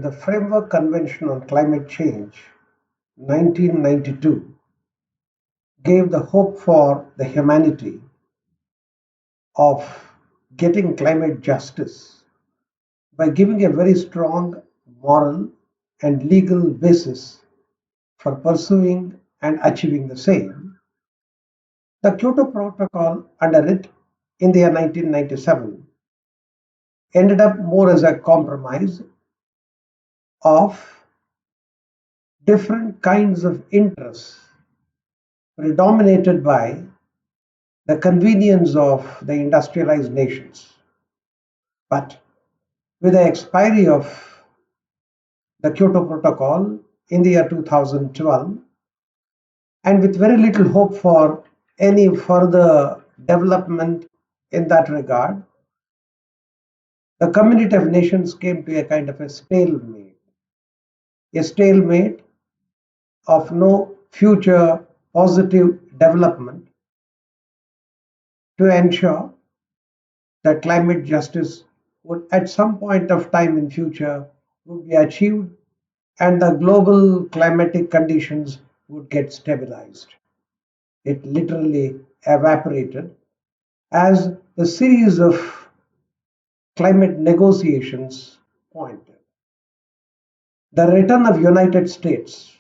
the Framework Convention on Climate Change, 1992, gave the hope for the humanity of getting climate justice by giving a very strong moral and legal basis for pursuing and achieving the same. The Kyoto Protocol, under it in the year 1997, ended up more as a compromise of different kinds of interests predominated by the convenience of the industrialized nations. But with the expiry of the Kyoto Protocol in the year 2012, and with very little hope for any further development in that regard, the community of nations came to a kind of a stalemate of no future positive development to ensure that climate justice would at some point of time in future would be achieved and the global climatic conditions would get stabilized. It literally evaporated as the series of climate negotiations pointed. The return of United States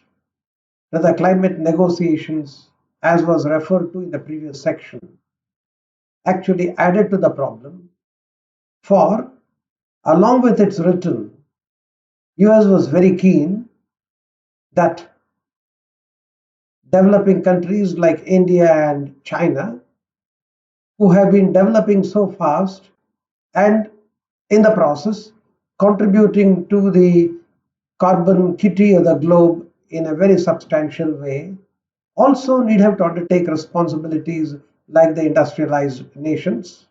to the climate negotiations, as was referred to in the previous section, actually added to the problem, for along with its return, US was very keen that developing countries like India and China, who have been developing so fast and in the process contributing to the carbon kitty of the globe in a very substantial way, also need have to undertake responsibilities like the industrialized nations.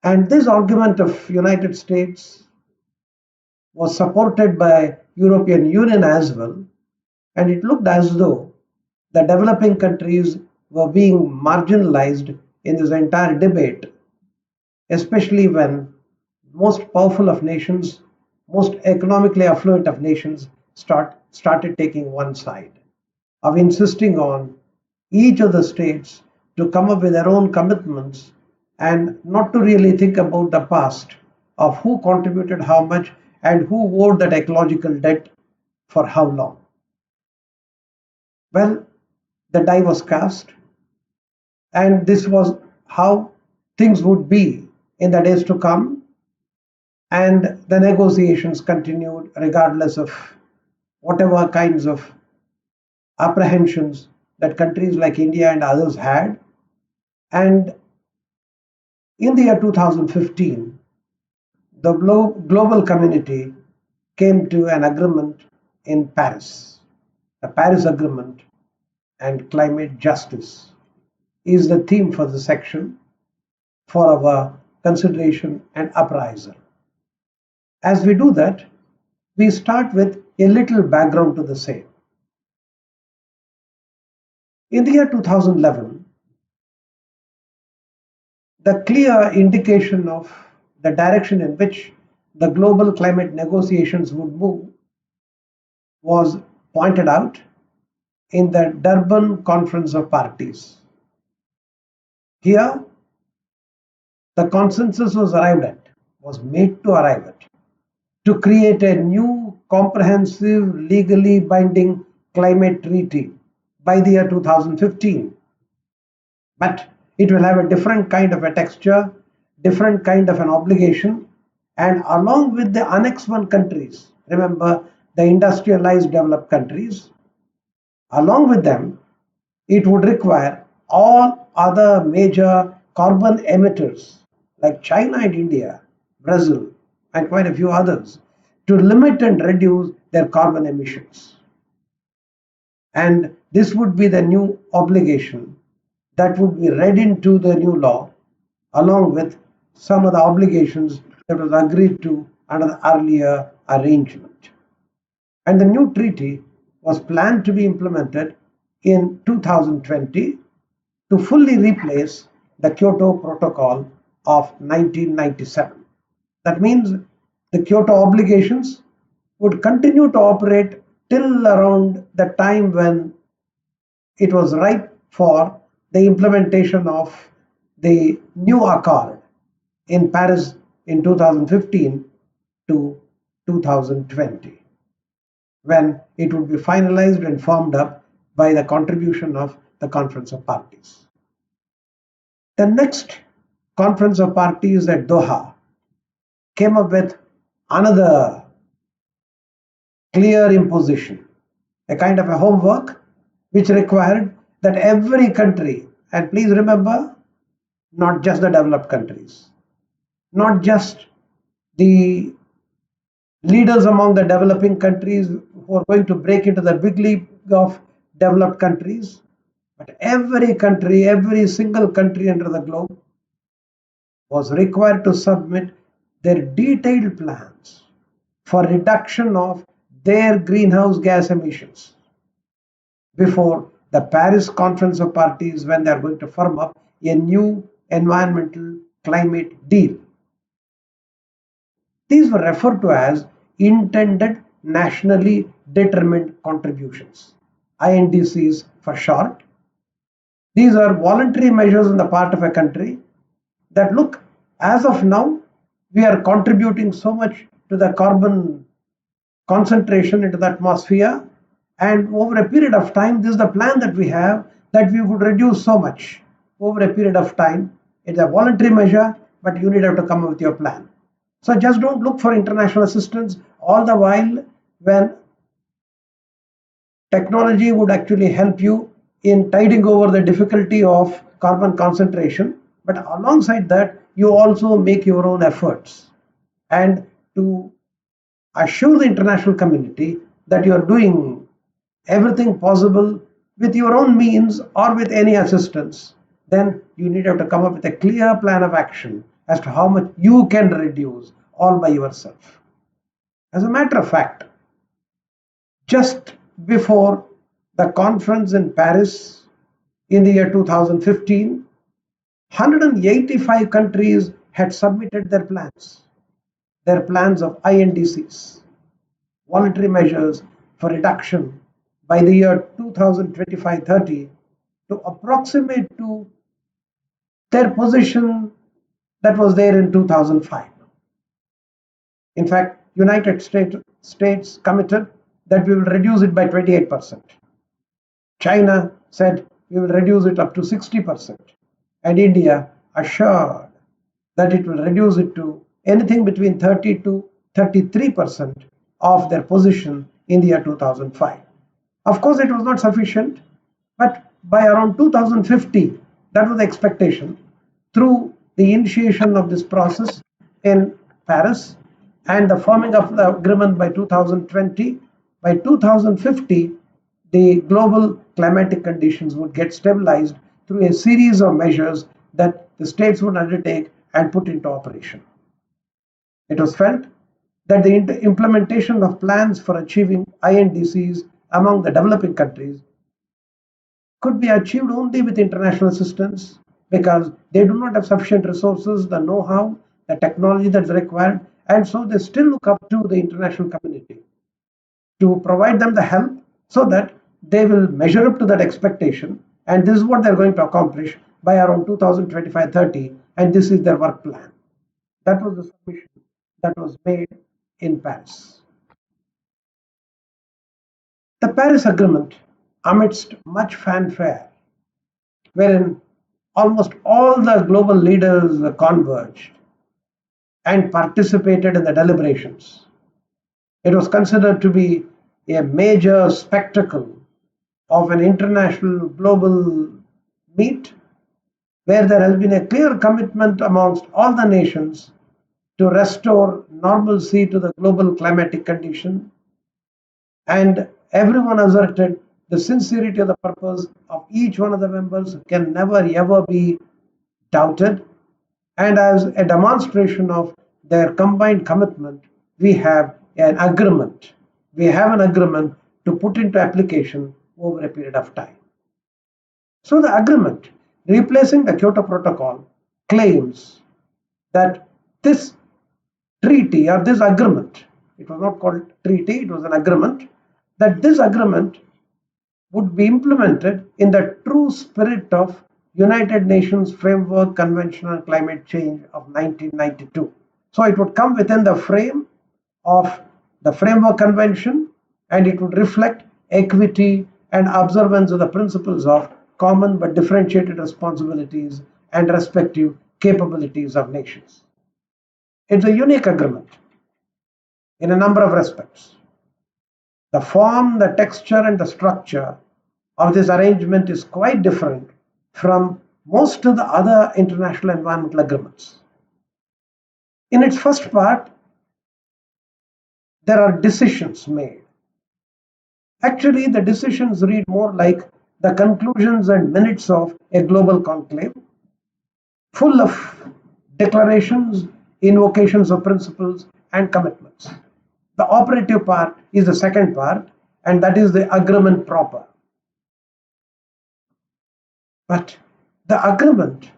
And this argument of United States was supported by European Union as well, and it looked as though the developing countries were being marginalized in this entire debate, especially when most powerful of nations, most economically affluent of nations started taking one side of insisting on each of the states to come up with their own commitments and not to really think about the past of who contributed how much and who owed that ecological debt for how long. Well, the die was cast, and this was how things would be in the days to come, and the negotiations continued regardless of whatever kinds of apprehensions that countries like India and others had. And in the year 2015, the global community came to an agreement in Paris. The Paris Agreement and climate justice is the theme for the section for our consideration and appraisal. As we do that, we start with a little background to the same. In the year 2011, the clear indication of the direction in which the global climate negotiations would move was pointed out in the Durban Conference of Parties. Here, the consensus was made to arrive at, to create a new comprehensive legally binding climate treaty by the year 2015. But it will have a different kind of a texture, different kind of an obligation, and along with the Annex 1 countries, remember the industrialized developed countries, along with them, it would require all other major carbon emitters like China and India, Brazil, and quite a few others to limit and reduce their carbon emissions. And this would be the new obligation that would be read into the new law, along with some of the obligations that was agreed to under the earlier arrangement. And the new treaty was planned to be implemented in 2020 to fully replace the Kyoto Protocol of 1997. That means the Kyoto obligations would continue to operate till around the time when it was ripe for the implementation of the new accord in Paris in 2015 to 2020, when it would be finalized and formed up by the contribution of the Conference of Parties. The next Conference of Parties at Doha came up with another clear imposition, a kind of a homework which required that every country, and please remember, not just the developed countries, not just the leaders among the developing countries who are going to break into the big league of developed countries, but every country, every single country under the globe was required to submit their detailed plans for reduction of their greenhouse gas emissions before the Paris Conference of Parties, when they are going to firm up a new environmental climate deal. These were referred to as intended nationally determined contributions, INDCs for short. These are voluntary measures on the part of a country that, look, as of now, we are contributing so much to the carbon concentration into the atmosphere, and over a period of time, this is the plan that we have, that we would reduce so much over a period of time. It's a voluntary measure, but you need to come up with your plan. So just don't look for international assistance all the while when technology would actually help you in tiding over the difficulty of carbon concentration. But alongside that, you also make your own efforts, and to assure the international community that you are doing everything possible with your own means or with any assistance, then you need to come up with a clear plan of action as to how much you can reduce all by yourself. As a matter of fact, just before the conference in Paris in the year 2015, 185 countries had submitted their plans of INDCs, voluntary measures for reduction by the year 2025-30, to approximate to their position that was there in 2005. In fact, United States committed that we will reduce it by 28%. China said we will reduce it up to 60%. And India assured that it will reduce it to anything between 30 to 33% of their position in the year 2005. Of course, it was not sufficient, but by around 2050, that was the expectation, through the initiation of this process in Paris and the forming of the agreement by 2020, by 2050, the global climatic conditions would get stabilized through a series of measures that the states would undertake and put into operation. It was felt that the implementation of plans for achieving INDCs among the developing countries could be achieved only with international assistance, because they do not have sufficient resources, the know-how, the technology that's required, and so they still look up to the international community to provide them the help so that they will measure up to that expectation, and this is what they're going to accomplish by around 2025-30, and this is their work plan. That was the submission that was made in Paris. The Paris Agreement, amidst much fanfare, wherein almost all the global leaders converged and participated in the deliberations. It was considered to be a major spectacle of an international global meet, where there has been a clear commitment amongst all the nations to restore normalcy to the global climatic condition, and everyone asserted the sincerity of the purpose of each one of the members can never ever be doubted, and as a demonstration of their combined commitment, we have an agreement. We have an agreement to put into application over a period of time. So the agreement, replacing the Kyoto Protocol, claims that this treaty or this agreement it was not called treaty, it was an agreement, that this agreement would be implemented in the true spirit of United Nations Framework Convention on Climate Change of 1992. So it would come within the frame of the Framework Convention, and it would reflect equity and observance of the principles of common but differentiated responsibilities and respective capabilities of nations. It's a unique agreement in a number of respects. The form, the texture, and the structure of this arrangement is quite different from most of the other international environmental agreements. In its first part, there are decisions made. Actually, the decisions read more like the conclusions and minutes of a global conclave, full of declarations, invocations of principles, and commitments. The operative part is the second part, and that is the agreement proper. But the agreement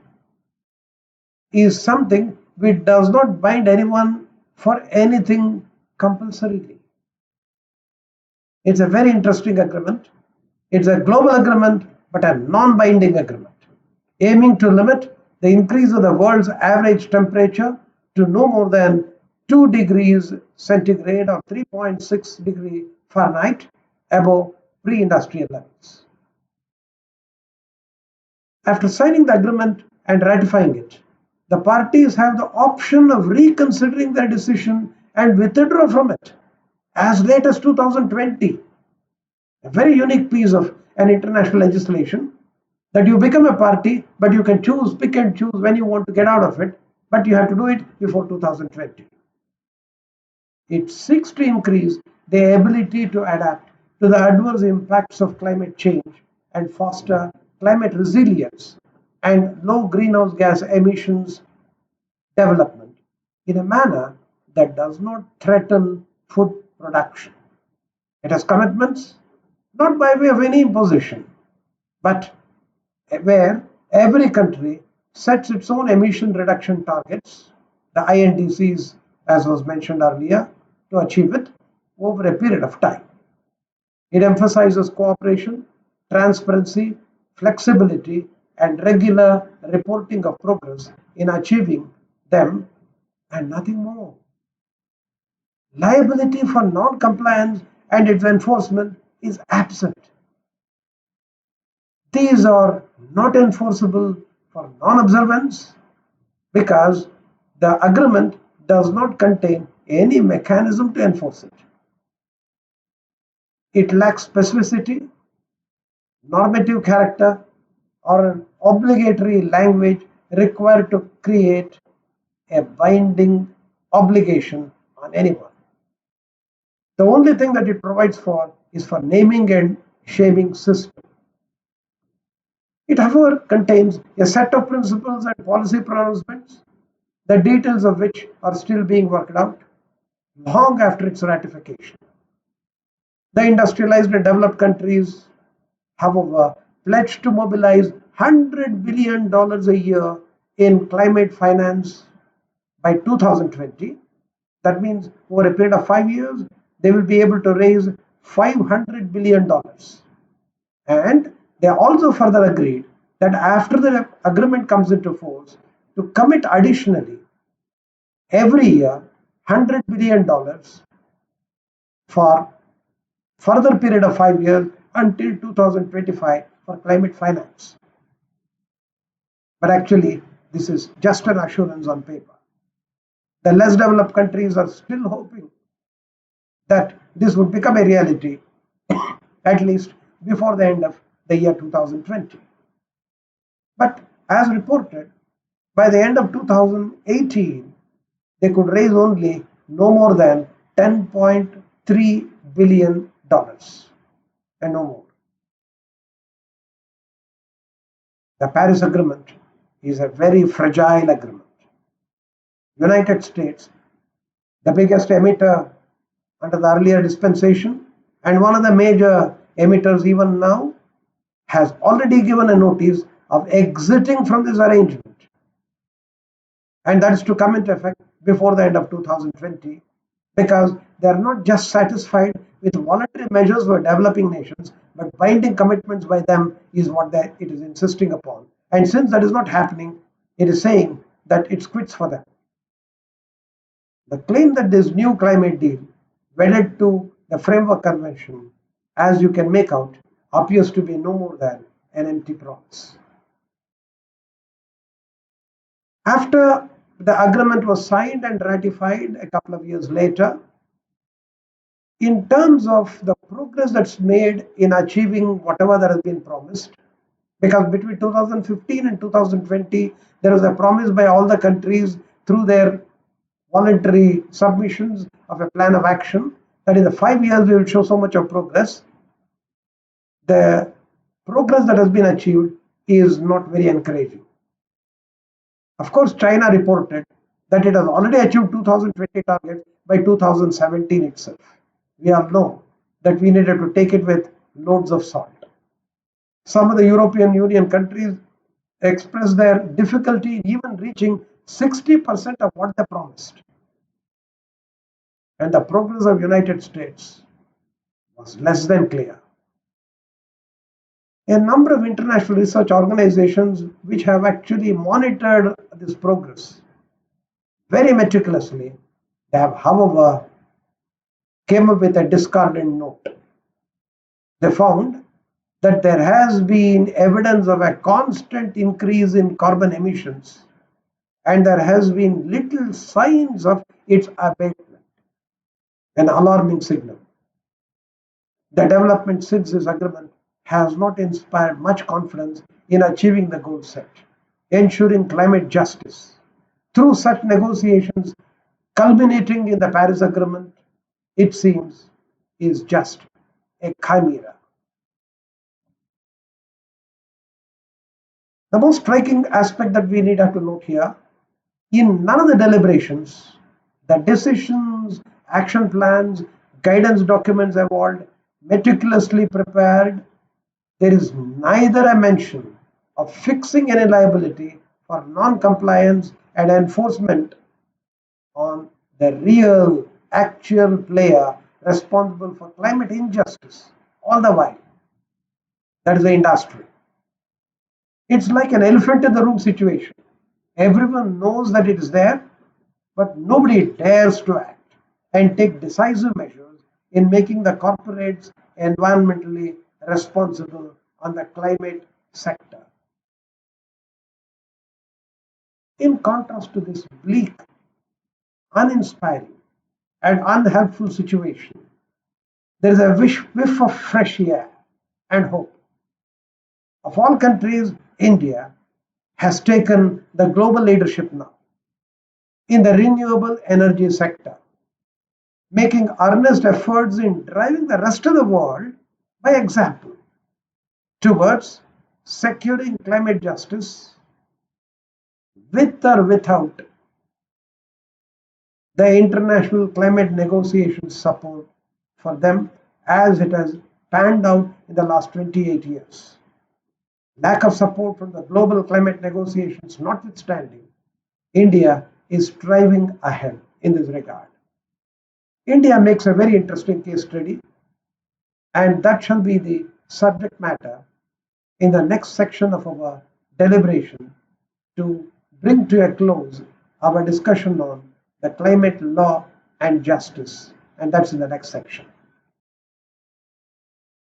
is something which does not bind anyone for anything compulsorily. It's a very interesting agreement. It's a global agreement, but a non-binding agreement, aiming to limit the increase of the world's average temperature to no more than 2 degrees centigrade or 3.6 degrees Fahrenheit above pre-industrial levels. After signing the agreement and ratifying it, the parties have the option of reconsidering their decision and withdraw from it as late as 2020. A very unique piece of an international legislation, that you become a party, but you can choose, pick and choose when you want to get out of it, but you have to do it before 2020. It seeks to increase the ability to adapt to the adverse impacts of climate change and foster climate resilience and low greenhouse gas emissions development in a manner that does not threaten food production. It has commitments, not by way of any imposition, but where every country sets its own emission reduction targets, the INDCs, as was mentioned earlier, to achieve it over a period of time. It emphasizes cooperation, transparency, flexibility, and regular reporting of progress in achieving them, and nothing more. Liability for non-compliance and its enforcement is absent. These are not enforceable for non-observance because the agreement does not contain any mechanism to enforce it. It lacks specificity, normative character, or an obligatory language required to create a binding obligation on anyone. The only thing that it provides for is for naming and shaming system. It, however, contains a set of principles and policy pronouncements, the details of which are still being worked out long after its ratification. The industrialized and developed countries, however, pledged to mobilize $100 billion a year in climate finance by 2020. That means over a period of 5 years, they will be able to raise $500 billion. And they also further agreed that after the agreement comes into force, to commit additionally every year $100 billion for further period of 5 years until 2025 for climate finance. But actually, this is just an assurance on paper. The less developed countries are still hoping that this would become a reality at least before the end of the year 2020. But as reported, by the end of 2018, they could raise only no more than $10.3 billion and no more. The Paris Agreement is a very fragile agreement. United States, the biggest emitter under the earlier dispensation and one of the major emitters even now, has already given a notice of exiting from this arrangement, and that is to come into effect before the end of 2020, because they are not just satisfied with voluntary measures for developing nations, but binding commitments by them is what it is insisting upon. And since that is not happening, it is saying that it's quits for them. The claim that this new climate deal, wedded to the Framework Convention, as you can make out, appears to be no more than an empty promise. After the agreement was signed and ratified a couple of years later, in terms of the progress that's made in achieving whatever that has been promised, because between 2015 and 2020, there was a promise by all the countries through their voluntary submissions of a plan of action that in the 5 years we will show so much of progress. The progress that has been achieved is not very encouraging. Of course, China reported that it has already achieved 2020 targets by 2017 itself. We all know that we needed to take it with loads of salt. Some of the European Union countries expressed their difficulty in even reaching 60% of what they promised. And the progress of United States was less than clear. A number of international research organizations which have actually monitored this progress very meticulously, they have, however, came up with a discordant note. They found that there has been evidence of a constant increase in carbon emissions and there has been little signs of its abatement, an alarming signal. The development since this agreement has not inspired much confidence in achieving the goal set, ensuring climate justice. Through such negotiations, culminating in the Paris Agreement, it seems, is just a chimera. The most striking aspect that we need to note here, in none of the deliberations, the decisions, action plans, guidance documents evolved, meticulously prepared, there is neither a mention of fixing any liability for non-compliance and enforcement on the real, actual player responsible for climate injustice all the while. That is the industry. It's like an elephant in the room situation. Everyone knows that it is there, but nobody dares to act and take decisive measures in making the corporates environmentally responsible on the climate sector. In contrast to this bleak, uninspiring, and unhelpful situation, there is a whiff of fresh air and hope. Of all countries, India has taken the global leadership now in the renewable energy sector, making earnest efforts in driving the rest of the world by example towards securing climate justice with or without the international climate negotiations support for them as it has panned out in the last 28 years. Lack of support from the global climate negotiations notwithstanding, India is striving ahead in this regard. India makes a very interesting case study, and that shall be the subject matter in the next section of our deliberation to bring to a close our discussion on the climate law and justice, and that's in the next section.